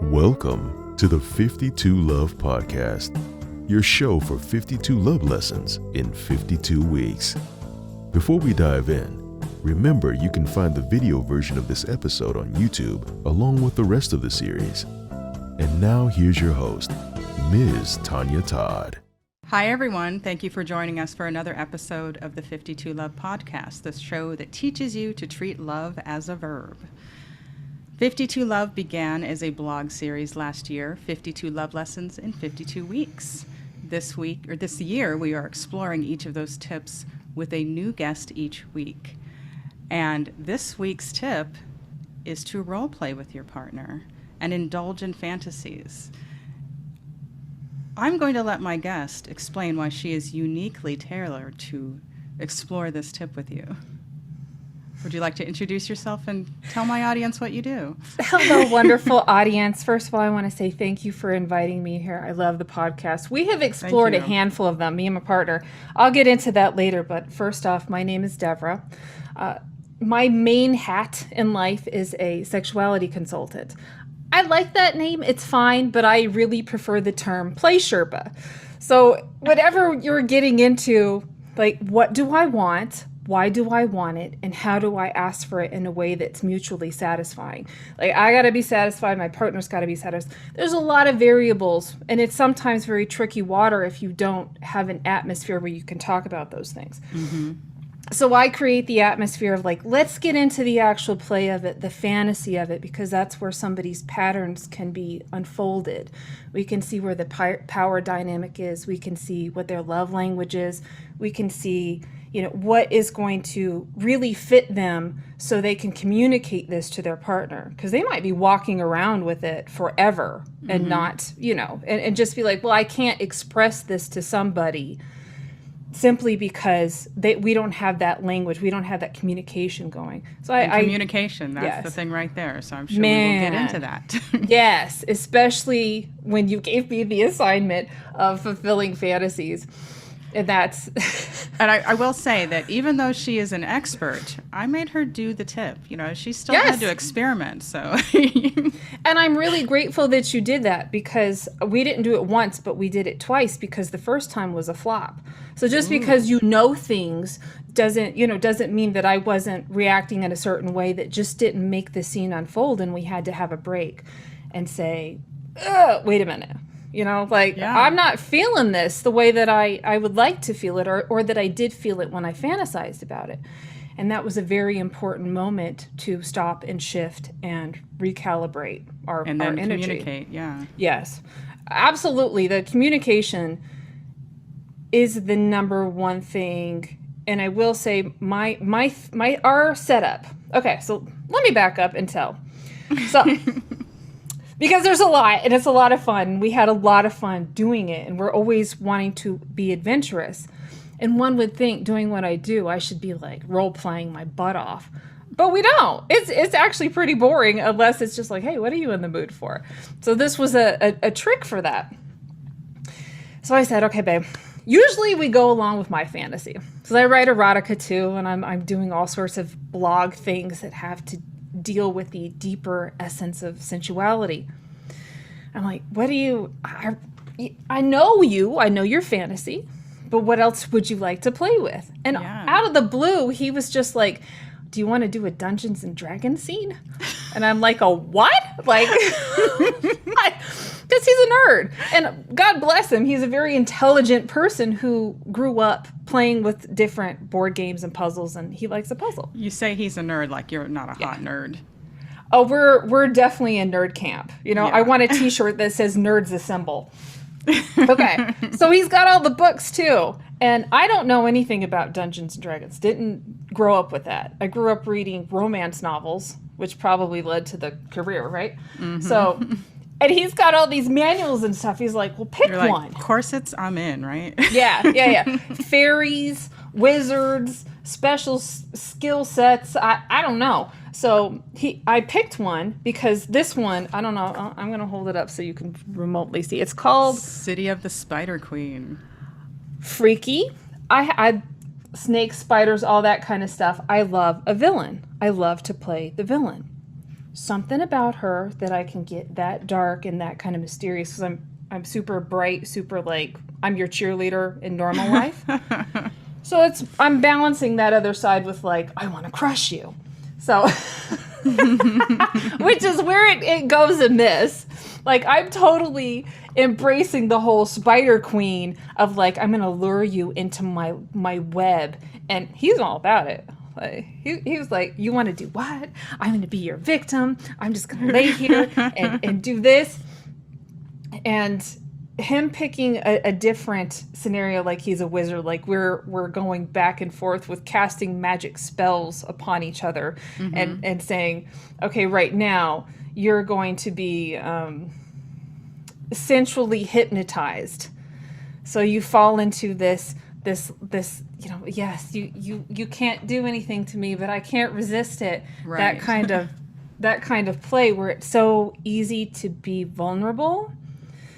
Welcome to the 52 Love Podcast, your show for 52 love lessons in 52 weeks. Before we dive in, remember you can find the video version of this episode on YouTube along with the rest of the series. And now here's your host, Ms. Tonya Todd. Hi, everyone. Thank you for joining us for another episode of the 52 Love Podcast, the show that teaches you to treat love as a verb. 52 Love began as a blog series last year, 52 Love Lessons in 52 Weeks. This year, we are exploring each of those tips with a new guest each week. And this week's tip is to role play with your partner and indulge in fantasies. I'm going to let my guest explain why she is uniquely tailored to explore this tip with you. Would you like to introduce yourself and tell my audience what you do? Hello, wonderful audience. First of all, I want to say thank you for inviting me here. I love the podcast. We have explored a handful of them, me and my partner. I'll get into that later, but first off, my name is Devora. My main hat in life is a sexuality consultant. I like that name, it's fine, but I really prefer the term play Sherpa. So whatever you're getting into, like, what do I want? Why do I want it? And how do I ask for it in a way that's mutually satisfying? Like, I got to be satisfied. My partner's got to be satisfied. There's a lot of variables, and it's sometimes very tricky water if you don't have an atmosphere where you can talk about those things. Mm-hmm. So I create the atmosphere of, like, let's get into the actual play of it, the fantasy of it, because that's where somebody's patterns can be unfolded. We can see where the power dynamic is. We can see what their love language is. We can see, what is going to really fit them so they can communicate this to their partner. Because they might be walking around with it forever and not, and just be like, well, I can't express this to somebody simply because we don't have that language. We don't have that communication going. So communication, that's the thing right there. So I'm sure we will get into that. Yes, especially when you gave me the assignment of fulfilling fantasies. And that's... And I will say that even though she is an expert, I made her do the tip. She still had to experiment. So, and I'm really grateful that you did that, because we didn't do it once, but we did it twice, because the first time was a flop. So just because you know things doesn't mean that I wasn't reacting in a certain way that just didn't make the scene unfold, and we had to have a break and say, wait a minute. I'm not feeling this the way that I would like to feel it, or that I did feel it when I fantasized about it. And that was a very important moment to stop and shift and recalibrate our energy. Communicate, yeah. Yes, absolutely. The communication is the number one thing. And I will say our setup. Okay, so let me back up and tell. So... Because there's a lot, and it's a lot of fun. We had a lot of fun doing it, and we're always wanting to be adventurous. And one would think, doing what I do, I should be like role-playing my butt off. But we don't. It's actually pretty boring, unless it's just like, hey, what are you in the mood for? So this was a trick for that. So I said, okay, babe, usually we go along with my fantasy. So I write erotica too, and I'm doing all sorts of blog things that have to deal with the deeper essence of sensuality. I'm like, I know your fantasy, but what else would you like to play with? And out of the blue, he was just like, do you want to do a Dungeons and Dragons scene? And I'm like, a what? Like, because he's a nerd. And God bless him, he's a very intelligent person who grew up playing with different board games and puzzles, and he likes a puzzle. You say he's a nerd like you're not a hot nerd. Oh, we're definitely in nerd camp. I want a t-shirt that says Nerds Assemble. Okay, so he's got all the books too. And I don't know anything about Dungeons & Dragons. Didn't grow up with that. I grew up reading romance novels, which probably led to the career, right? Mm-hmm. So, and he's got all these manuals and stuff. He's like, well, pick one. Corsets, I'm in, right? Yeah. Fairies, wizards, special skill sets. I don't know. So I picked one because this one, I don't know. I'm going to hold it up so you can remotely see. It's called City of the Spider Queen. Freaky. I snakes, spiders, all that kind of stuff. I love a villain. I love to play the villain. something about her that I can get that dark and that kind of mysterious, because I'm super bright, super like, I'm your cheerleader in normal life. So I'm balancing that other side with like, I want to crush you. So, which is where it goes amiss. Like, I'm totally embracing the whole spider queen of like, I'm going to lure you into my web. And he's all about it. Like, he was like, you want to do what? I'm going to be your victim. I'm just going to lay here and do this. And him picking a different scenario, like he's a wizard, like we're going back and forth with casting magic spells upon each other, and saying, okay, right now you're going to be sensually hypnotized. So you fall into this, yes, you can't do anything to me, but I can't resist it. Right. That kind of play where it's so easy to be vulnerable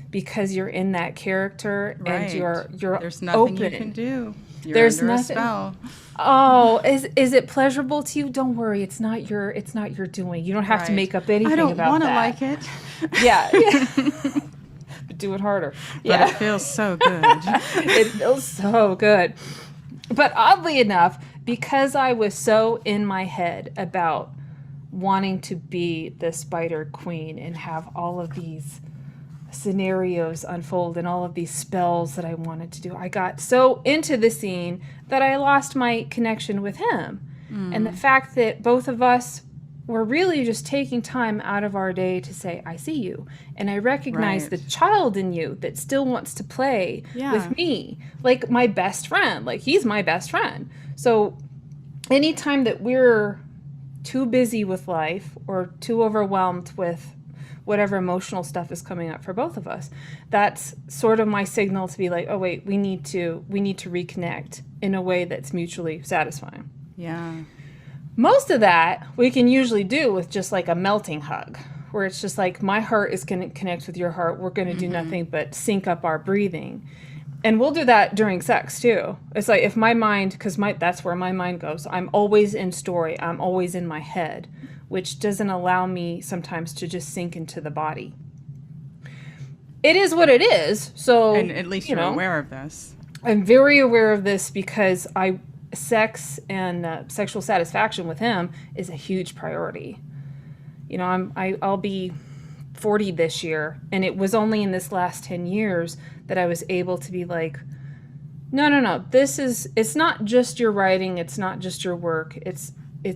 because you're in that character, right. And you're there's nothing open. You can do. You're There's under nothing. A spell. Oh, is it pleasurable to you? Don't worry, it's not your doing. You don't have to make up anything about that. I don't want to like it. Yeah. But do it harder. But it feels so good. It feels so good. But oddly enough, because I was so in my head about wanting to be the spider queen and have all of these scenarios unfold and all of these spells that I wanted to do, I got so into the scene that I lost my connection with him. And the fact that both of us were really just taking time out of our day to say, I see you, and I recognize the child in you that still wants to play with me, like my best friend. Like, he's my best friend. So anytime that we're too busy with life or too overwhelmed with whatever emotional stuff is coming up for both of us, that's sort of my signal to be like, oh wait, we need to reconnect in a way that's mutually satisfying. Yeah. Most of that we can usually do with just like a melting hug, where it's just like, my heart is going to connect with your heart. We're going to do nothing but sync up our breathing. And we'll do that during sex too. It's like, if my mind, because that's where my mind goes. I'm always in story. I'm always in my head, which doesn't allow me sometimes to just sink into the body. It is what it is. So, and at least you're aware of this. I'm very aware of this because sex and sexual satisfaction with him is a huge priority. You know, I'll be 40 this year, and it was only in this last 10 years that I was able to be like, no, it's not just your writing, it's not just your work, it's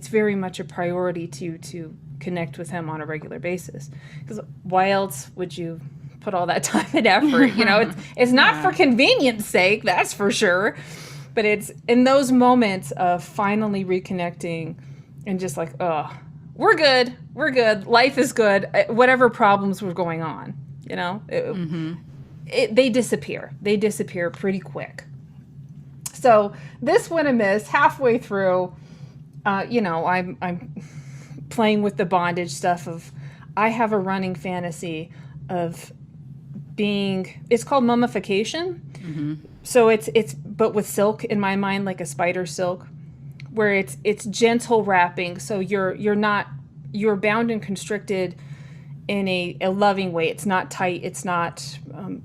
very much a priority to connect with him on a regular basis. Because why else would you put all that time and effort? You know, it's not for convenience sake, that's for sure. But it's in those moments of finally reconnecting and just like, oh, we're good, life is good, whatever problems were going on, you know, they disappear pretty quick. So this went amiss halfway through. I'm playing with the bondage stuff of, I have a running fantasy of being, it's called mummification. So it's but with silk in my mind, like a spider silk, where it's gentle wrapping. So you're bound and constricted in a loving way. It's not tight. It's not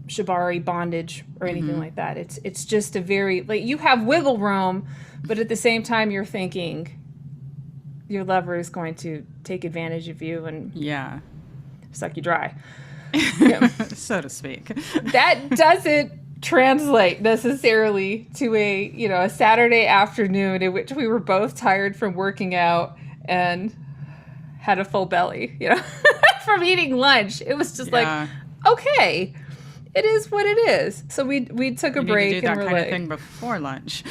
shibari bondage or anything like that. It's just a very, like, you have wiggle room, but at the same time you're thinking your lover is going to take advantage of you and suck you dry. So to speak. That doesn't translate necessarily to a Saturday afternoon in which we were both tired from working out and had a full belly, from eating lunch. It was just like, okay, it is what it is. So we took a break. Need to do and that we're kind like, of thing before lunch,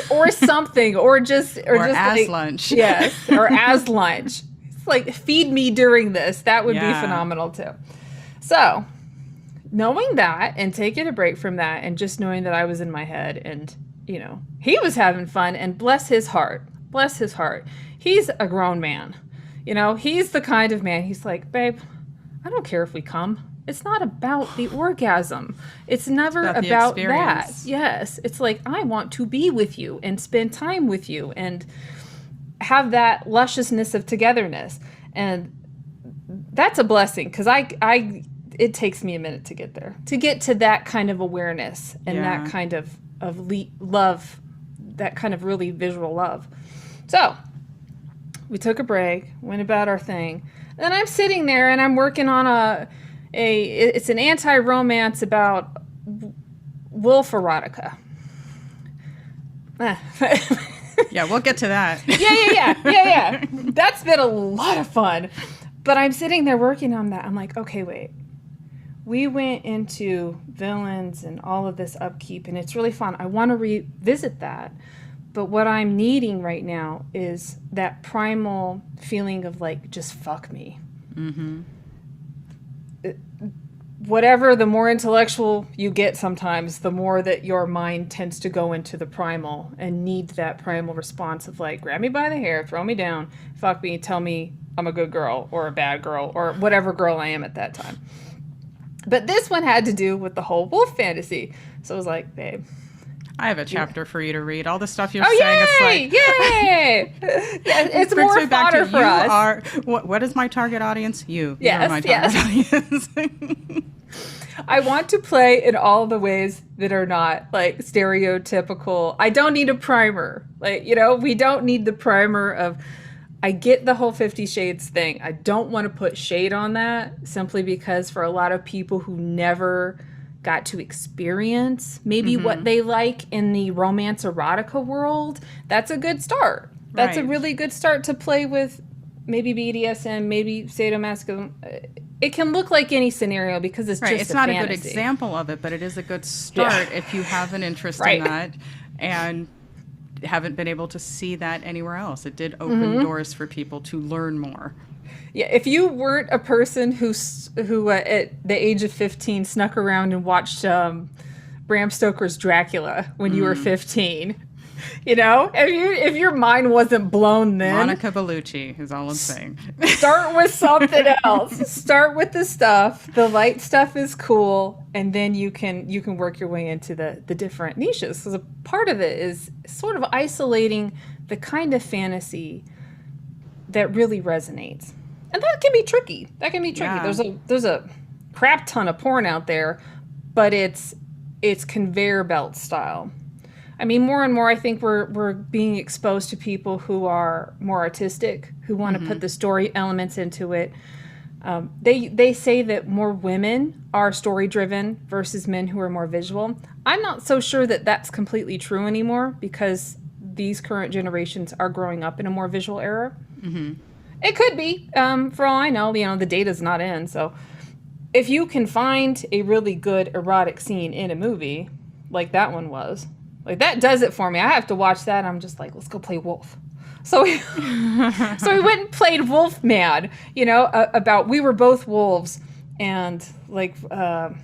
or something, or just as like, lunch. Yes, or as lunch. It's like, feed me during this. That would be phenomenal too. So, knowing that and taking a break from that and just knowing that I was in my head and, he was having fun, and bless his heart. He's a grown man. He's the kind of man, he's like, babe, I don't care if we come. It's not about the orgasm. It's never about that. Yes. It's like, I want to be with you and spend time with you and have that lusciousness of togetherness. And that's a blessing, because it takes me a minute to get there, to get to that kind of awareness and that kind of love, that kind of really visual love. So we took a break, went about our thing. And then I'm sitting there and I'm working on it's an anti-romance about wolf erotica. Yeah, we'll get to that. Yeah. That's been a lot of fun. But I'm sitting there working on that. I'm like, okay, wait. We went into villains and all of this upkeep, and it's really fun. I want to revisit that. But what I'm needing right now is that primal feeling of like, just fuck me. Mm-hmm. Whatever, the more intellectual you get sometimes, the more that your mind tends to go into the primal and need that primal response of like, grab me by the hair, throw me down, fuck me, tell me I'm a good girl or a bad girl or whatever girl I am at that time. But this one had to do with the whole wolf fantasy. So I was like, babe, I have a chapter for you to read. All the stuff you're saying. Yay! It's like, yay! Yeah, it's more fodder for us. What is my target audience? You. Yes, you are my target audience. I want to play in all the ways that are not like stereotypical. I don't need a primer. Like, we don't need the primer of, I get the whole 50 Shades thing. I don't want to put shade on that simply because for a lot of people who never got to experience maybe what they like in the romance erotica world, that's a good start. That's a really good start to play with maybe BDSM, maybe sadomasochism. It can look like any scenario because it's just it's a not fantasy. a good example of it, but it is a good start if you have an interest in that and haven't been able to see that anywhere else. It did open doors for people to learn more. Yeah, if you weren't a person who at the age of 15 snuck around and watched Bram Stoker's Dracula when you were 15, if your mind wasn't blown then, Monica Bellucci is all I'm saying. Start with something else. Start with the stuff. The light stuff is cool, and then you can work your way into the different niches. So the part of it is sort of isolating the kind of fantasy that really resonates. And that can be tricky. Yeah. There's a crap ton of porn out there, but it's conveyor belt style. I mean, more and more, I think we're being exposed to people who are more artistic, who want to put the story elements into it. They say that more women are story-driven versus men who are more visual. I'm not so sure that that's completely true anymore because these current generations are growing up in a more visual era. Mm-hmm. It could be. For all I know, the data's not in. So if you can find a really good erotic scene in a movie, like that one was, like that does it for me. I have to watch that. I'm just like, let's go play wolf. So we went and played Wolfman, about we were both wolves. And like, because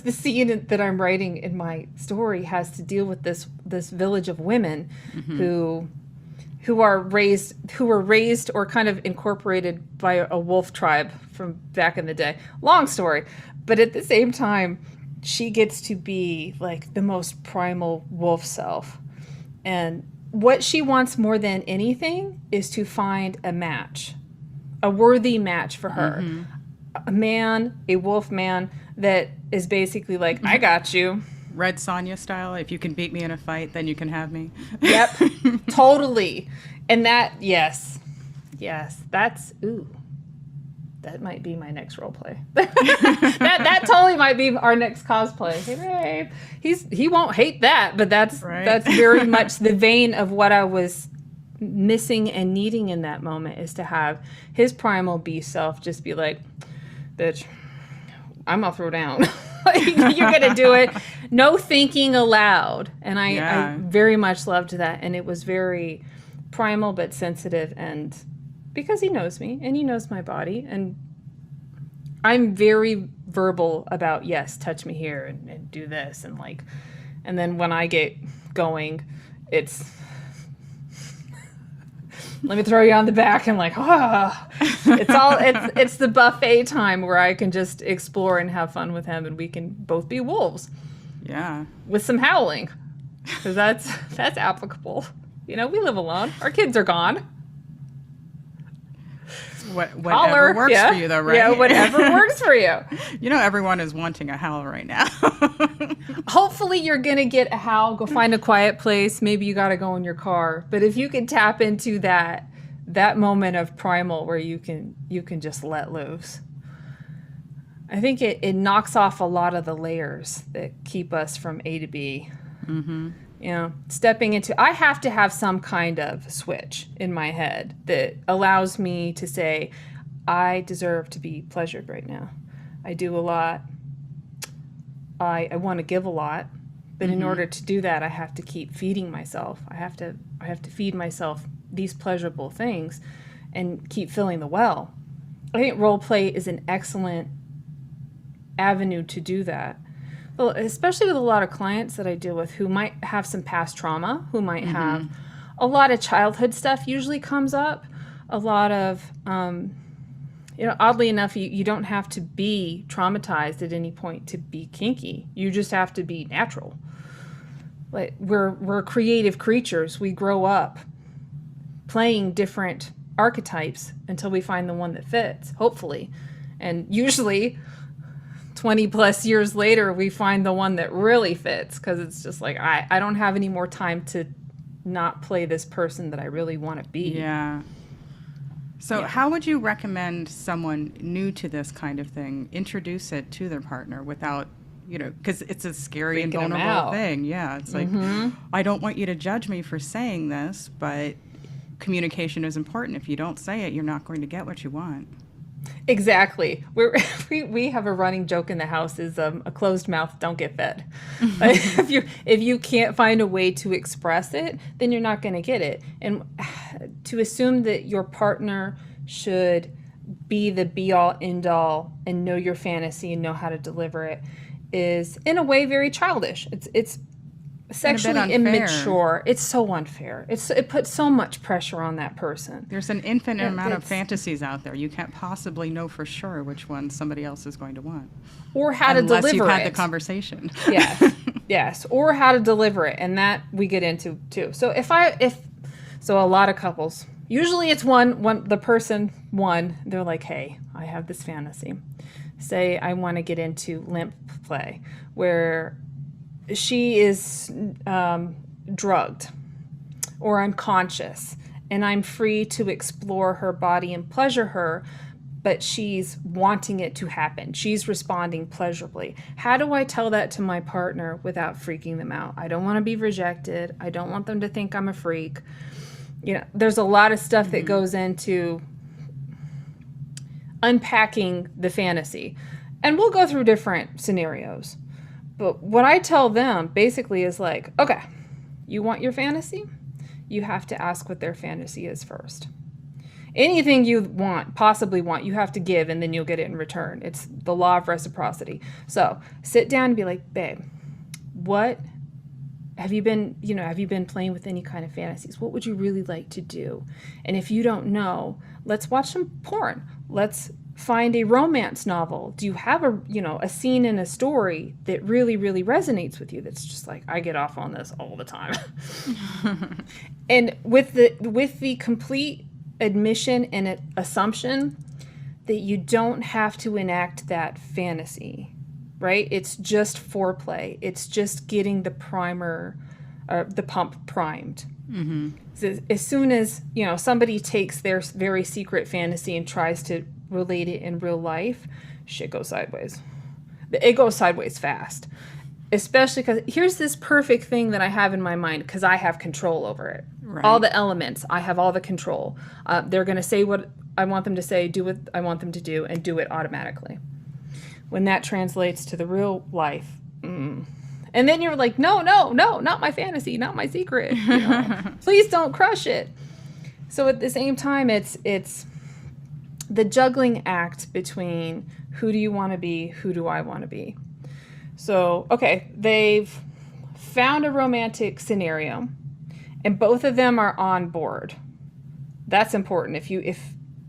the scene that I'm writing in my story has to deal with this village of women who were raised or kind of incorporated by a wolf tribe from back in the day. Long story. But at the same time, she gets to be like the most primal wolf self. And what she wants more than anything is to find a match, a worthy match for her. A wolf man that is basically like, I got you. Red Sonja style. If you can beat me in a fight, then you can have me. Yep, totally. And yes, that's, that might be my next role play. that totally might be our next cosplay. Hey, babe. He won't hate that, but that's very much the vein of what I was missing and needing in that moment, is to have his primal beast self just be like, bitch, I'm gonna throw down. You're gonna do it. No thinking aloud. And I very much loved that. And it was very primal but sensitive, and because he knows me and he knows my body, and I'm very verbal about, yes, touch me here and do this, and then when I get going, it's let me throw you on the back and it's the buffet time where I can just explore and have fun with him, and we can both be wolves. Yeah. With some howling. Because that's applicable. We live alone. Our kids are gone. Whatever works for you, though, right? Yeah, whatever works for you. You know, everyone is wanting a howl right now. Hopefully you're going to get a howl. Go find a quiet place. Maybe you got to go in your car. But if you can tap into that moment of primal where you can just let loose, I think it knocks off a lot of the layers that keep us from A to B. Mm-hmm. You know, stepping into, I have to have some kind of switch in my head that allows me to say, I deserve to be pleasured right now. I do a lot. I want to give a lot, but in order to do that, I have to keep feeding myself. I have to feed myself these pleasurable things and keep filling the well. I think role play is an excellent avenue to do that. Well, especially with a lot of clients that I deal with who might have some past trauma, who might have a lot of childhood stuff usually comes up, a lot of, oddly enough, you don't have to be traumatized at any point to be kinky. You just have to be natural. Like we're creative creatures. We grow up playing different archetypes until we find the one that fits, hopefully. And usually 20 plus years later, we find the one that really fits because it's just like, I don't have any more time to not play this person that I really want to be. Yeah. So how would you recommend someone new to this kind of thing introduce it to their partner without, because it's a scary and vulnerable thing. Yeah. It's like, I don't want you to judge me for saying this, but communication is important. If you don't say it, you're not going to get what you want. Exactly. We have a running joke in the house is a closed mouth don't get fed. If you can't find a way to express it, then you're not going to get it. And to assume that your partner should be the be all end all and know your fantasy and know how to deliver it is in a way very childish. It's sexually immature. It's so unfair. It puts so much pressure on that person. There's an infinite amount of fantasies out there. You can't possibly know for sure which one somebody else is going to want, or how to deliver it. Unless you've had the conversation. Yes, or how to deliver it, and that we get into too. So so a lot of couples, usually it's the person they're like, hey, I have this fantasy. Say I want to get into limp play, where she is drugged or unconscious, and I'm free to explore her body and pleasure her, but she's wanting it to happen. She's responding pleasurably. How do I tell that to my partner without freaking them out? I don't want to be rejected. I don't want them to think I'm a freak. There's a lot of stuff that goes into unpacking the fantasy, and we'll go through different scenarios. But what I tell them basically is like, okay, you want your fantasy? You have to ask what their fantasy is first. Anything you possibly want, you have to give, and then you'll get it in return. It's the law of reciprocity. So sit down and be like, babe, what have you been playing with any kind of fantasies? What would you really like to do? And if you don't know, let's watch some porn. Let's find a romance novel. Do you have a scene in a story that really, really resonates with you? That's just like, I get off on this all the time. And with the complete admission and assumption that you don't have to enact that fantasy, right? It's just foreplay. It's just getting the pump primed. Mm-hmm. So as soon as somebody takes their very secret fantasy and tries to relate it in real life, shit goes sideways. It goes sideways fast, especially because here's this perfect thing that I have in my mind because I have control over it. Right. All the elements, I have all the control. They're going to say what I want them to say, do what I want them to do, and do it automatically. When that translates to the real life, and then you're like, no, not my fantasy, not my secret. Please don't crush it. So at the same time, it's the juggling act between who do you want to be, who do I want to be. So, okay, they've found a romantic scenario, and both of them are on board. That's important.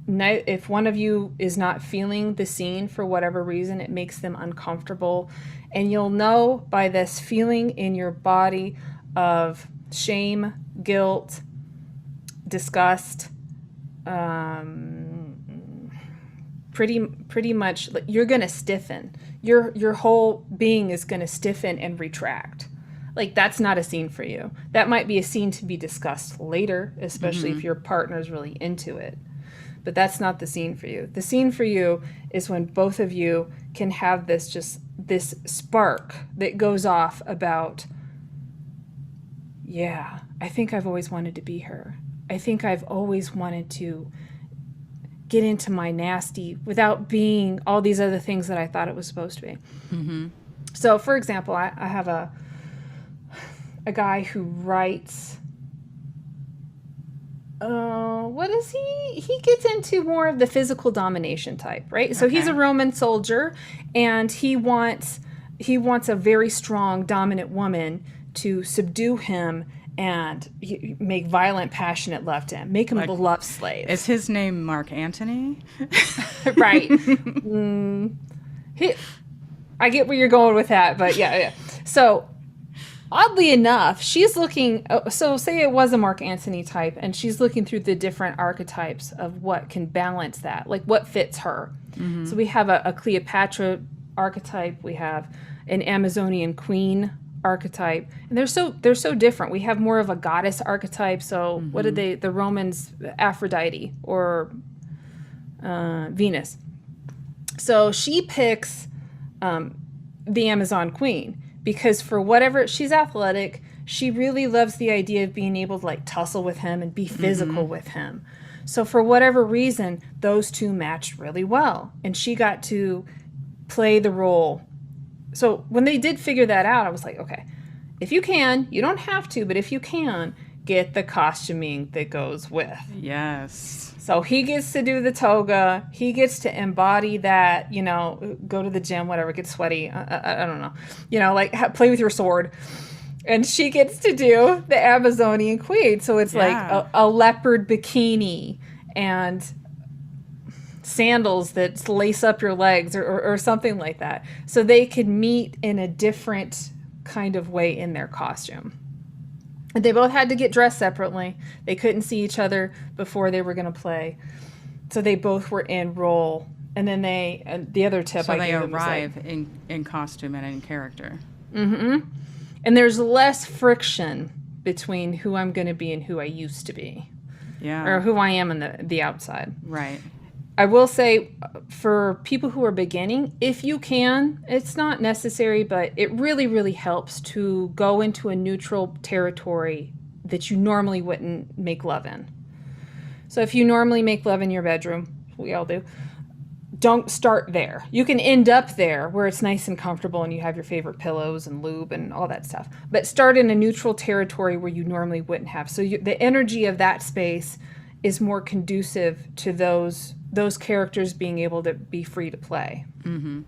If one of you is not feeling the scene for whatever reason, it makes them uncomfortable, and you'll know by this feeling in your body of shame, guilt, disgust, pretty much you're going to stiffen. Your whole being is going to stiffen and retract. Like, that's not a scene for you. That might be a scene to be discussed later, especially if your partner's really into it. But that's not the scene for you. The scene for you is when both of you can have this spark that goes off about, yeah, I think I've always wanted to be her. I think I've always wanted to get into my nasty without being all these other things that I thought it was supposed to be. Mm-hmm. So, for example, I have a guy who writes, what is he? He gets into more of the physical domination type, right? So he's a Roman soldier, and he wants a very strong, dominant woman to subdue him and make violent, passionate love to him, make him a beloved slave. Is his name Mark Antony? Right. I get where you're going with that, but yeah. So, oddly enough, she's looking, so say it was a Mark Antony type, and she's looking through the different archetypes of what can balance that, like what fits her. Mm-hmm. So we have a Cleopatra archetype, we have an Amazonian queen archetype, and they're so different. We have more of a goddess archetype, so what did the Romans, Aphrodite or Venus. So she picks the Amazon queen, because for whatever, she's athletic, she really loves the idea of being able to like tussle with him and be physical with him. So for whatever reason, those two matched really well, and she got to play the role. So when they did figure that out, I was like, okay, if you can, you don't have to, but if you can, get the costuming that goes with. Yes. So he gets to do the toga. He gets to embody that, go to the gym, whatever, get sweaty. I don't know. Like play with your sword. And she gets to do the Amazonian queen. So it's like a leopard bikini and sandals that lace up your legs or something like that. So they could meet in a different kind of way in their costume. And they both had to get dressed separately. They couldn't see each other before they were going to play. So they both were in role. And then the other tip I gave them was arrive in costume and in character. Mm-hmm. And there's less friction between who I'm going to be and who I used to be. Yeah. Or who I am on the outside. Right. I will say, for people who are beginning, if you can, it's not necessary, but it really, really helps to go into a neutral territory that you normally wouldn't make love in. So if you normally make love in your bedroom, we all do, don't start there. You can end up there where it's nice and comfortable and you have your favorite pillows and lube and all that stuff. But start in a neutral territory where you normally wouldn't have. So the energy of that space is more conducive to those characters being able to be free to play. Mm-hmm.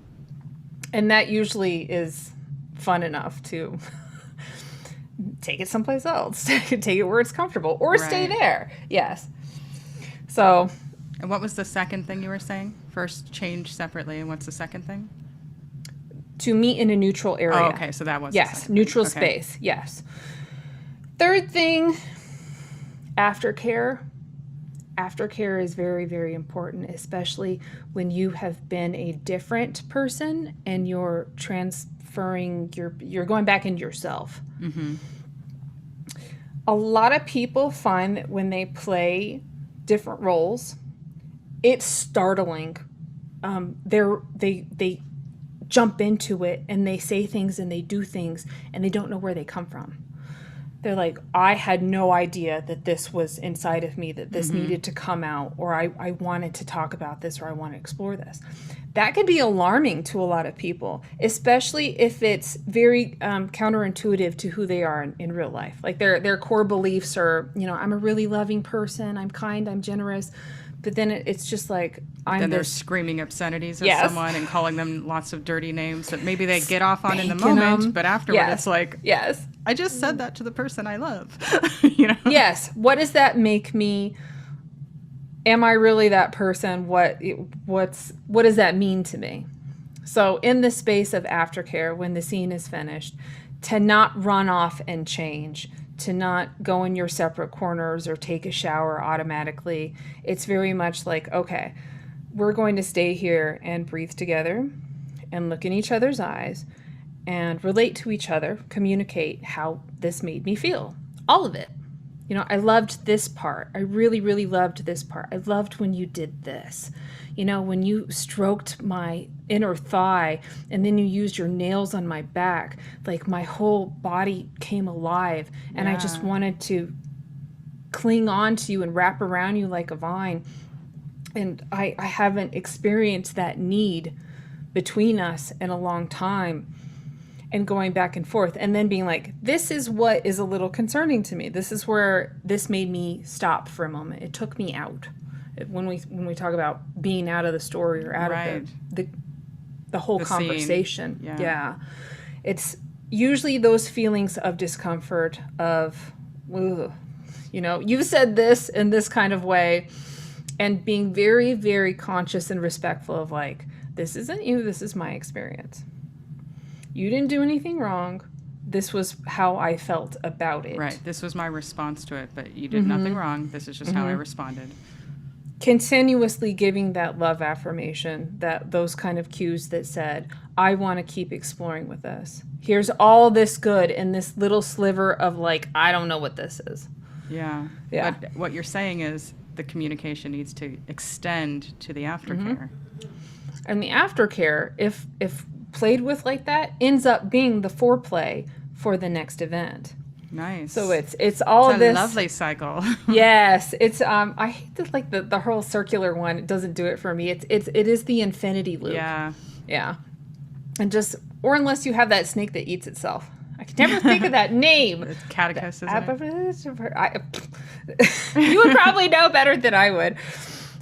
And that usually is fun enough to take it someplace else, take it where it's comfortable, or stay there. Yes. So. And what was the second thing you were saying? First, change separately, and what's the second thing? To meet in a neutral area. Oh, okay, so that was yes, neutral space. Yes. Third thing, aftercare. Aftercare is very, very important, especially when you have been a different person and you're transferring, you're going back into yourself. Mm-hmm. A lot of people find that when they play different roles, it's startling. They jump into it and they say things and they do things and they don't know where they come from. They're like, I had no idea that this was inside of me, that this needed to come out, or I wanted to talk about this, or I want to explore this. That can be alarming to a lot of people, especially if it's very counterintuitive to who they are in real life. Like their core beliefs are, I'm a really loving person, I'm kind, I'm generous. But then it's just like, they're screaming obscenities at someone and calling them lots of dirty names that maybe they get off on in the moment, but afterward it's like, I just said that to the person I love. Yes. What does that make me? Am I really that person? What does that mean to me? So in the space of aftercare, when the scene is finished, to not run off and change, to not go in your separate corners or take a shower automatically. It's very much like, okay, we're going to stay here and breathe together and look in each other's eyes and relate to each other, communicate how this made me feel. All of it. You know, I loved this part. I really, really loved this part. I loved when you did this. You know, when you stroked my inner thigh and then you used your nails on my back, like my whole body came alive and I just wanted to cling on to you and wrap around you like a vine. And I haven't experienced that need between us in a long time. And going back and forth and then being like, this is what is a little concerning to me. This is where this made me stop for a moment. It took me out. When we talk about being out of the story or out of the whole conversation. Yeah. It's usually those feelings of discomfort of, ugh, you know, you said this in this kind of way, and being very, very conscious and respectful of like, this isn't you, this is my experience. You didn't do anything wrong. This was how I felt about it. Right. This was my response to it, but you did nothing wrong. This is just how I responded. Continuously giving that love affirmation, that those kind of cues that said, I want to keep exploring with this. Here's all this good and this little sliver of like, I don't know what this is. Yeah. But what you're saying is the communication needs to extend to the aftercare. And the aftercare, if played with like that, ends up being the foreplay for the next event. Nice. So it's all it's this a lovely cycle. Yes, it's I hate to, like the whole circular one. It doesn't do it for me. It is the infinity loop. Yeah. And just, or unless you have that snake that eats itself. I can never think of that name. It's Catechus, isn't it? You would probably know better than I would.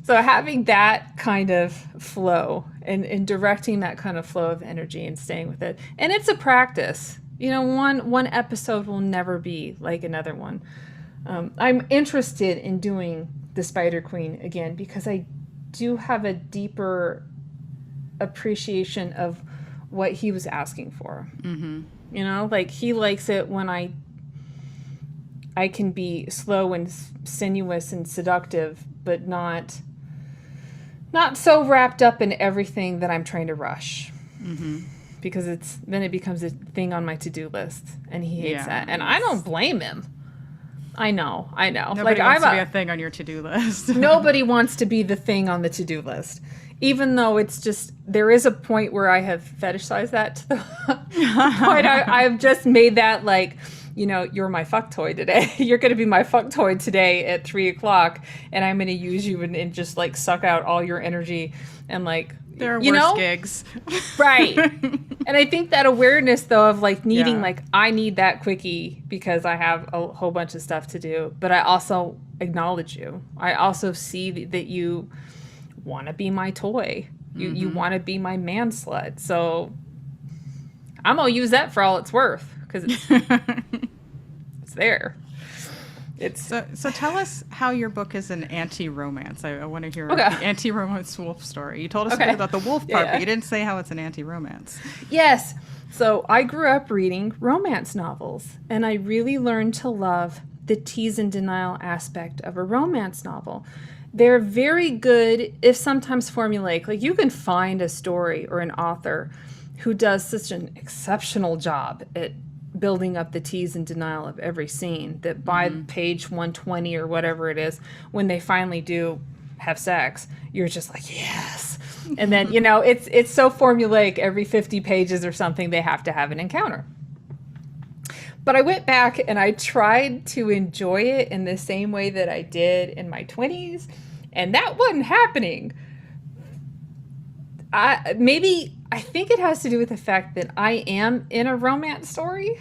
So having that kind of flow and directing that kind of flow of energy and staying with it. And it's a practice. You know, one episode will never be like another one. I'm interested in doing the Spider Queen again because I do have a deeper appreciation of what he was asking for. You know, like he likes it when I can be slow and sinuous and seductive, but not so wrapped up in everything that I'm trying to rush. Because then it becomes a thing on my to-do list, and he hates that. And I don't blame him. I know. Nobody wants to be a thing on your to-do list. Nobody wants to be the thing on the to-do list. Even though it's just, there is a point where I have fetishized that to the point I've just made that like, you know, you're my fuck toy today. You're going to be my fuck toy today at 3:00, and I'm going to use you and just like suck out all your energy and like, there are worse gigs. Right. And I think that awareness though of like needing like, I need that quickie because I have a whole bunch of stuff to do, but I also acknowledge you. I also see that you want to be my toy. You want to be my man slut. So I'm going to use that for all it's worth because it's there. So tell us how your book is an anti-romance. I want to hear the anti-romance wolf story. You told us a bit about the wolf part, but you didn't say how it's an anti-romance. Yes. So I grew up reading romance novels, and I really learned to love the tease and denial aspect of a romance novel. They're very good, if sometimes formulaic. Like you can find a story or an author who does such an exceptional job at building up the tease and denial of every scene that by page 120 or whatever it is, when they finally do have sex, you're just like, yes. And then, you know, it's so formulaic. Every 50 pages or something, they have to have an encounter. But I went back and I tried to enjoy it in the same way that I did in my 20s, and that wasn't happening. I think it has to do with the fact that I am in a romance story.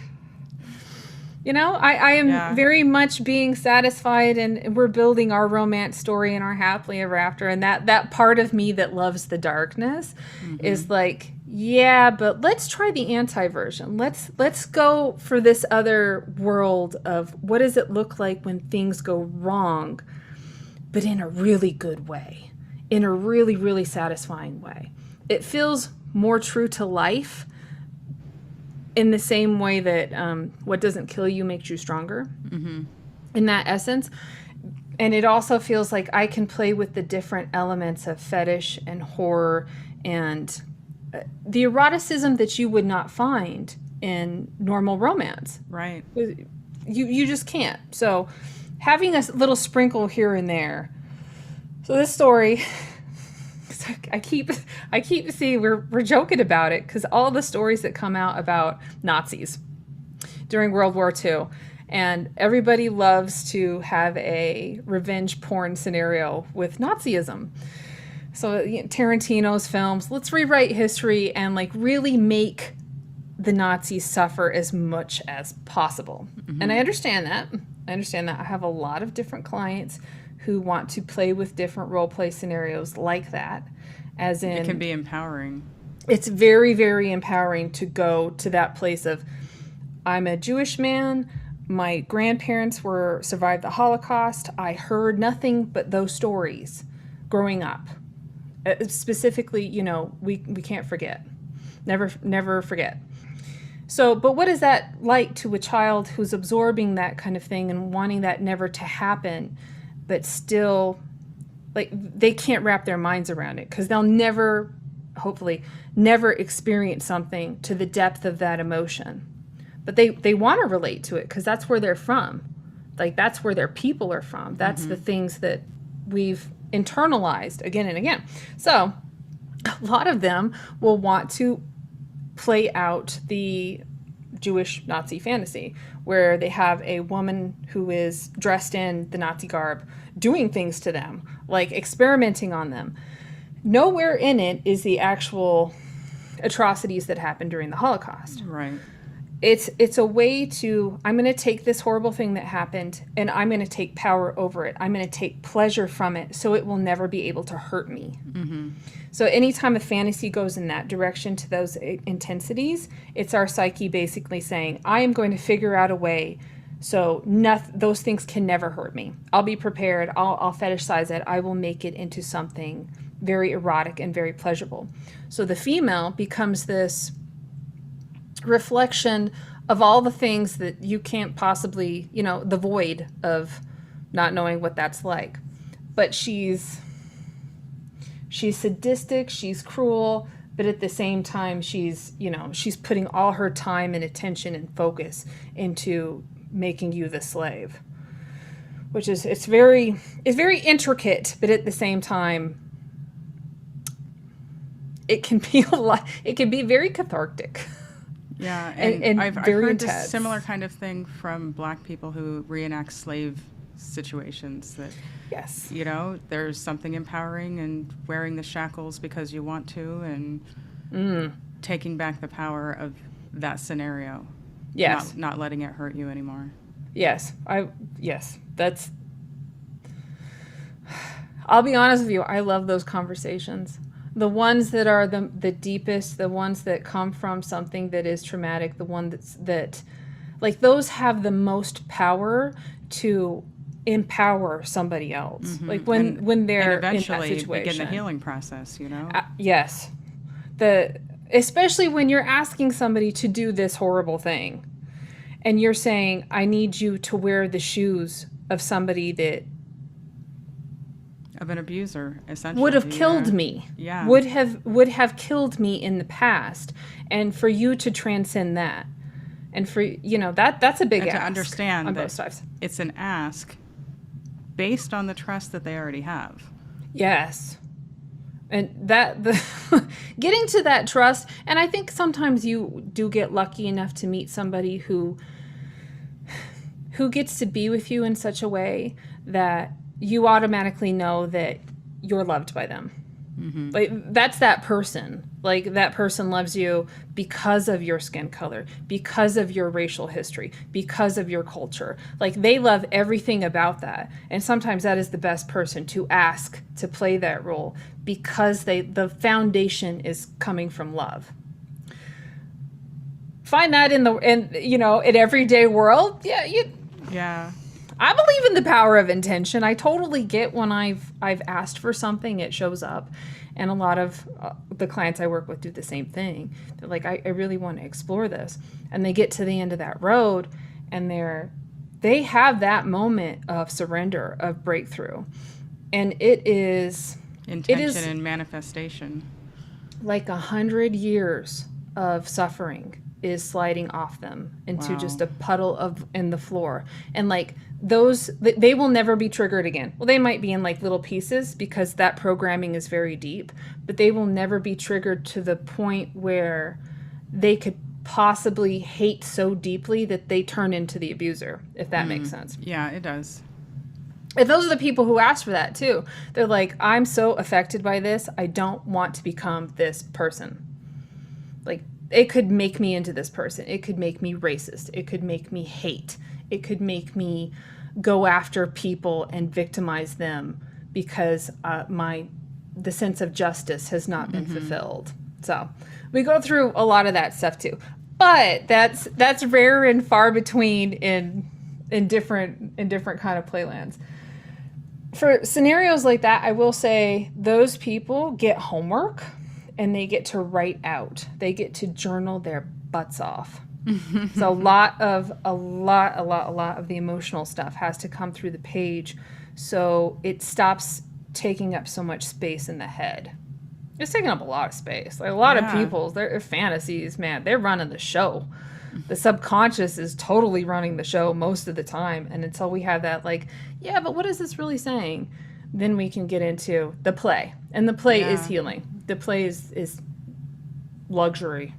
You know, I am very much being satisfied, and we're building our romance story and our happily ever after. And that part of me that loves the darkness is like, yeah, but let's try the anti-version. Let's go for this other world of what does it look like when things go wrong, but in a really good way, in a really, really satisfying way. It feels more true to life in the same way that what doesn't kill you makes you stronger. In that essence, And it also feels like I can play with the different elements of fetish and horror and the eroticism that you would not find in normal romance. Right. You just can't. So having a little sprinkle here and there. So this story, I keep seeing, we're joking about it because all the stories that come out about Nazis during World War II, and everybody loves to have a revenge porn scenario with Nazism. So Tarantino's films, let's rewrite history and like really make the Nazis suffer as much as possible. Mm-hmm. And I understand that. I have a lot of different clients who want to play with different role play scenarios like that. As in, it can be empowering. It's very, very empowering to go to that place of, I'm a Jewish man. My grandparents survived the Holocaust. I heard nothing but those stories growing up. Specifically, we can't forget. Never forget. So, but what is that like to a child who's absorbing that kind of thing and wanting that never to happen, but still, like, they can't wrap their minds around it because they'll hopefully never experience something to the depth of that emotion. But they want to relate to it because that's where they're from. Like, that's where their people are from. That's the things that we've internalized again and again. So a lot of them will want to play out the Jewish Nazi fantasy where they have a woman who is dressed in the Nazi garb doing things to them, like experimenting on them. Nowhere in it is the actual atrocities that happened during the Holocaust. Right. It's a way to, I'm going to take this horrible thing that happened and I'm going to take power over it. I'm going to take pleasure from it so it will never be able to hurt me. Mm-hmm. So anytime a fantasy goes in that direction to those intensities, it's our psyche basically saying, I am going to figure out a way so those things can never hurt me. I'll be prepared. I'll fetishize it. I will make it into something very erotic and very pleasurable. So the female becomes this reflection of all the things that you can't possibly, the void of not knowing what that's like. But she's sadistic, she's cruel, but at the same time she's putting all her time and attention and focus into making you the slave. Which is it's very intricate, but at the same time it can be very cathartic. Yeah, and I've heard intense. This similar kind of thing from Black people who reenact slave situations. That yes, there's something empowering in wearing the shackles because you want to, and taking back the power of that scenario. Yes, not letting it hurt you anymore. Yes, that's. I'll be honest with you. I love those conversations. The ones that are the deepest, the ones that come from something that is traumatic, the one that those have the most power to empower somebody else. Mm-hmm. Like when they're and eventually in that situation. Begin the healing process, Yes. Especially when you're asking somebody to do this horrible thing and you're saying, I need you to wear the shoes of somebody that of an abuser, essentially. Would have killed me. Yeah. Would have killed me in the past. And for you to transcend that. And for, that's a big ask. To understand on that both sides. It's an ask based on the trust that they already have. Yes. And getting to that trust, and I think sometimes you do get lucky enough to meet somebody who gets to be with you in such a way that you automatically know that you're loved by them. Mm-hmm. Like that's that person. Like that person loves you because of your skin color, because of your racial history, because of your culture. Like they love everything about that. And sometimes that is the best person to ask to play that role because the foundation is coming from love. Find that in everyday world. Yeah. I believe in the power of intention. I totally get when I've asked for something, it shows up. And a lot of the clients I work with do the same thing. They're like, I really want to explore this. And they get to the end of that road and they're they have that moment of surrender, of breakthrough. And it is intention and manifestation. Like 100 years of suffering is sliding off them into just a puddle in the floor. And like those, they will never be triggered again. Well, they might be in like little pieces because that programming is very deep, but they will never be triggered to the point where they could possibly hate so deeply that they turn into the abuser, if that makes sense. Yeah, it does. And those are the people who ask for that too. They're like, I'm so affected by this, I don't want to become this person. Like, it could make me into this person. It could make me racist. It could make me hate. It could make me go after people and victimize them because the sense of justice has not been fulfilled. So we go through a lot of that stuff too. But that's rare and far between in different kind of playlands. For scenarios like that, I will say those people get homework and they get to write out. They get to journal their butts off. So a lot of the emotional stuff has to come through the page, so it stops taking up so much space in the head. It's taking up a lot of space. Like a lot of people, their fantasies, man, they're running the show. The subconscious is totally running the show most of the time. And until we have that, like, yeah, but what is this really saying? Then we can get into the play. And the play is healing. The play is luxury.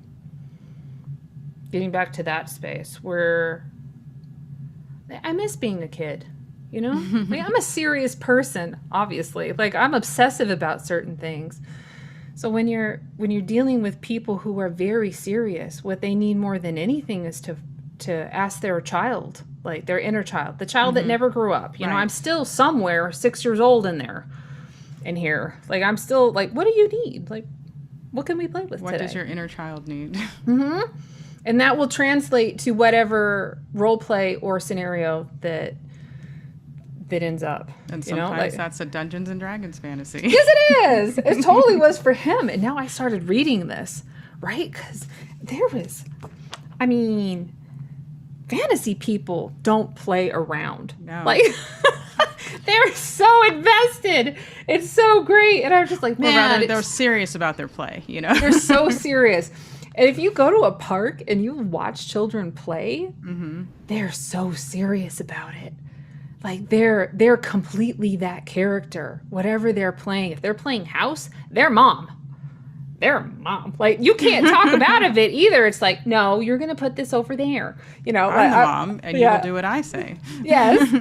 Getting back to that space where I miss being a kid, you know? Like, I'm a serious person, obviously. Like, I'm obsessive about certain things. So when you're dealing with people who are very serious, what they need more than anything is to ask their child, like their inner child, the child that never grew up. You know, I'm still somewhere 6 years old in here. Like, I'm still like, what do you need? Like, what can we play with today? What does your inner child need? And that will translate to whatever role play or scenario that ends up. And sometimes that's a Dungeons and Dragons fantasy. Yes, it is. It totally was for him. And now I started reading this, right? Because fantasy people don't play around. No. Like, they're so invested. It's so great. And I'm just like, man. They're serious about their play, you know? They're so serious. And if you go to a park and you watch children play, they're so serious about it. Like, they're completely that character. Whatever they're playing. If they're playing house, they're mom. They're mom. Like, you can't talk them out of it either. It's like, no, you're going to put this over there. You know, I'm the mom, and you will do what I say. Yes.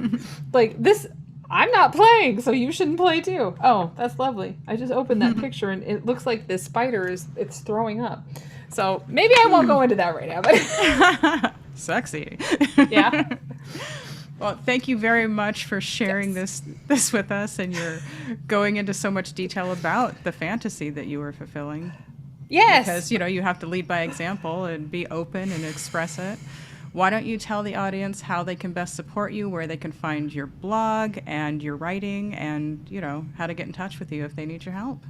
Like, this, I'm not playing, so you shouldn't play too. Oh, that's lovely. I just opened that picture, and it looks like this spider it's throwing up. So maybe I won't go into that right now. But sexy. Yeah. Well, thank you very much for sharing this with us, and you're going into so much detail about the fantasy that you were fulfilling. Yes. Because, you have to lead by example and be open and express it. Why don't you tell the audience how they can best support you, where they can find your blog and your writing, and, how to get in touch with you if they need your help?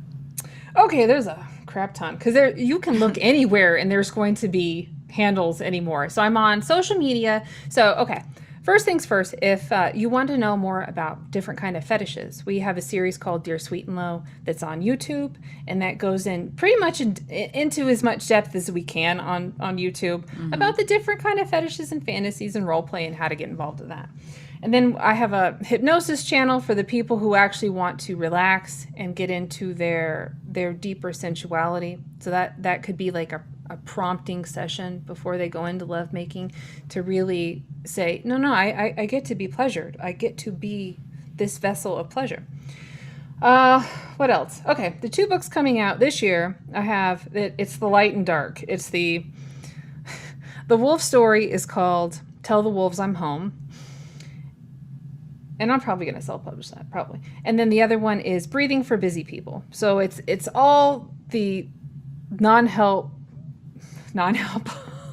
Okay, there's a crap ton. Because you can look anywhere, and there's going to be handles anymore. So I'm on social media. So, okay. First things first, if you want to know more about different kind of fetishes, we have a series called Dear Sweet and Low that's on YouTube, and that goes in pretty much into as much depth as we can on YouTube about the different kind of fetishes and fantasies and role play and how to get involved with that. And then I have a hypnosis channel for the people who actually want to relax and get into their deeper sensuality. So that could be like a prompting session before they go into lovemaking to really say, no, I get to be pleasured. I get to be this vessel of pleasure. What else? Okay, the 2 books coming out this year, I have, it's The Light and Dark. It's the wolf story is called Tell the Wolves I'm Home. And I'm probably going to self-publish that, probably. And then the other one is Breathing for Busy People. So it's all the non-help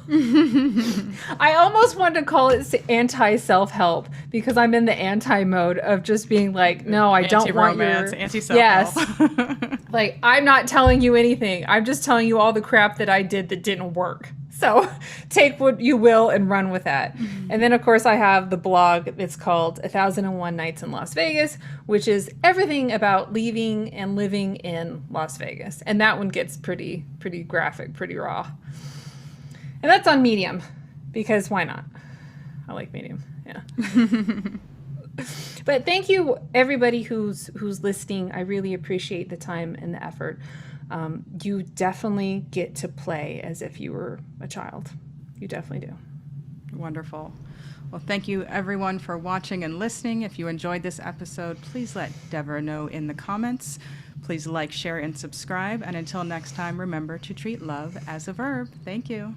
I almost wanted to call it anti-self-help because I'm in the anti-mode of just being like, no, I don't want your... Anti-self-help. Yes. Like, I'm not telling you anything. I'm just telling you all the crap that I did that didn't work. So take what you will and run with that. Mm-hmm. And then, of course, I have the blog. It's called 1001 Nights in Las Vegas, which is everything about leaving and living in Las Vegas. And that one gets pretty graphic, pretty raw. And that's on Medium, because why not? I like Medium, yeah. But thank you, everybody who's listening. I really appreciate the time and the effort. You definitely get to play as if you were a child. You definitely do. Wonderful. Well, thank you, everyone, for watching and listening. If you enjoyed this episode, please let Devora know in the comments. Please like, share, and subscribe. And until next time, remember to treat love as a verb. Thank you.